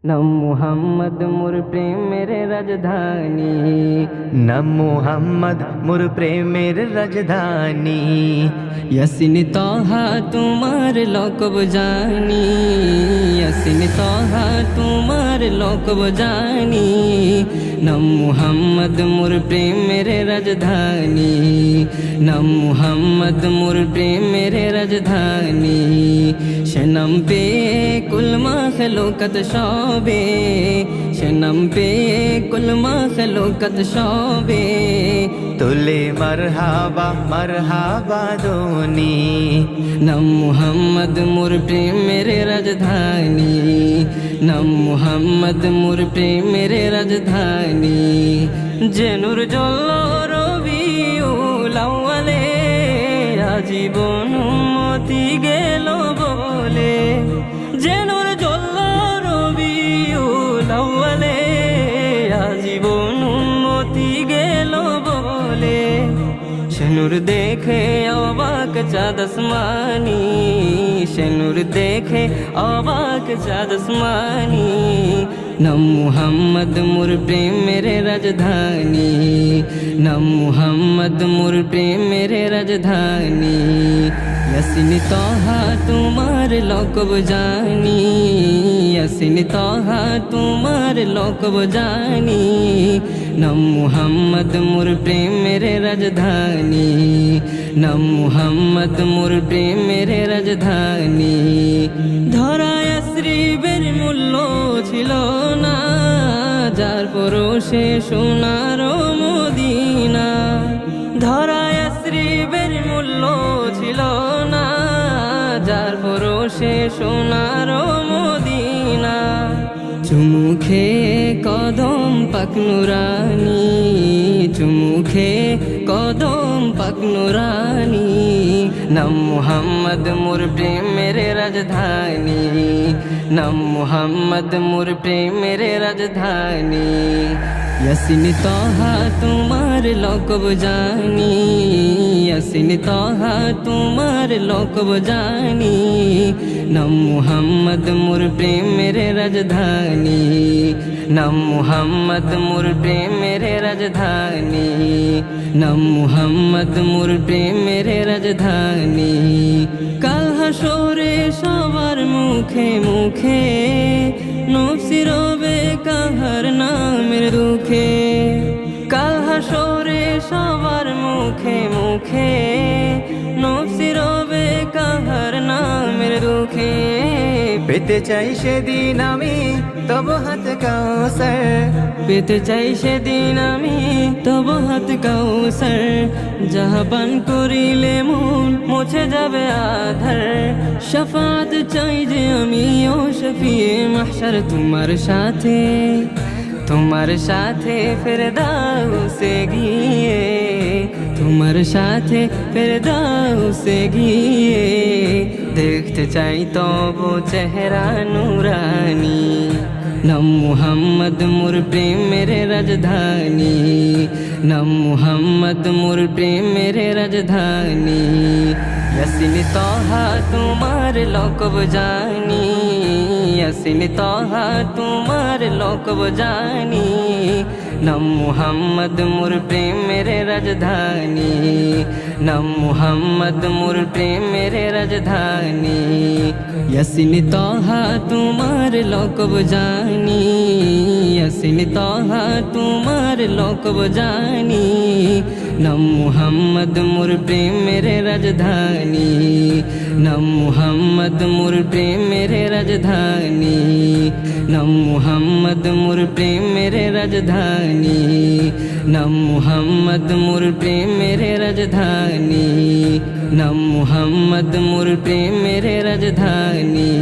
নাম মুহাম্মদ মোর প্রেমের রাজধানী, নাম মুহাম্মদ মোর প্রেমের রাজধানী। ইয়াসিন তাহা তোমার লকব জানি, ইয়াসিন তাহা তোমার লকব জানি। নাম মুহাম্মদ মোর প্রেমের রাজধানী, নাম মুহাম্মদ মোর প্রেমের রাজধানী। সে নাম পে কুল মাখলুকাত সবে, সে নাম পে কুল মাখলুকাত সবে। তোলে মারহাবা মারহাবা দোনি। নাম মুহাম্মদ মোর প্রেমের রাজধানী, নাম মুহাম্মদ মোর প্রেমের রাজধানী। যে নূর জ্বলল রবিউল আউয়ালে, আজীবন উম্মতি গেল বলে। যে নূর জ্বলল রবিউল আউয়ালে, আজীবন উম্মতি গেল বলে। সে নূর দেখে অবাক চাঁদ আসমানি, সে নূর দেখে অবাক চাঁদ আসমানি। নাম মুহাম্মদ মোর প্রেমের রাজধানী, নাম মুহাম্মদ মোর প্রেমের রাজধানী। ইয়াসিন তাহা তোমার লকব জানি, ইয়াসিন তাহা তোমার লকব জানি। নাম মুহাম্মদ মোর প্রেমের রাজধানী, নাম মুহাম্মদ মোর প্রেমের রাজধানী। ধরায় শ্রীবের মূল্য ছিল না, যার পরশে সোনার মদিনা। ধরায় শ্রীবের মূল্য ছিল না, যার পরশে সোনার মদিনা। চুমুখে কদম পাক নুরানি, চুমুখে কদম পাক নুরানি। নাম মুহাম্মদ মোর প্রেমের রাজধানী, নাম মুহাম্মদ মোর প্রেমের রাজধানী। ইয়াসিন তাহা তোমার লকব জানি, ইয়াসিন তাহা তোমার লকব জানি। নাম মুহাম্মদ মোর প্রেমের রাজধানী, নাম মুহাম্মদ মোর প্রেমের রাজধানী। নাম মুহাম্মদ মোর প্রেমের রাজধানী। কাল হাসরে সবার মুখে মুখে, নফসি রবে কাহার নামের দুঃখে। কাল হাসরে সবার মুখে মুখে, নফসি রবে কাহার নামের দুঃখে। পেতে চাই সেদিন আমি তব হাত কাউসার, পেতে চাই সেদিন আমি তব হাত কাউসার। যাহা পান করিলে মন মুছে যাবে আধার। শাফাত চাই যে আমি ও শফিয়ে মাহশর তোমার সাথে, তোমার সাথে ফেরদাউসে গিয়ে, তোমার সাথে ফেরদাউসে গিয়ে। দেখতে চাই তব চেহারা নুরানি। নাম মুহাম্মদ মোর প্রেমের রাজধানী, নাম মুহাম্মদ মোর প্রেমের রাজধানী। ইয়াসিন তাহা তোমার লকব জানি, ইয়াসিন তাহা তোমার লকব জানি। নাম মুহাম্মদ মোর প্রেমের রাজধানী, নাম মুহাম্মদ মোর প্রেমের রাজধানী। ইয়াসিন তাহা তোমার লকব জানি, ইয়াসিন তাহা তোমার লকব জানি। নাম মুহাম্মদ মোর প্রেমের রাজধানী, নাম মুহাম্মদ মোর প্রেমের রাজধানী। নাম মুহাম্মদ মোর প্রেমের রাজধানী, নাম মুহাম্মদ মোর প্রেমের রাজধানী। নাম মুহাম্মদ মোর প্রেমের রাজধানী।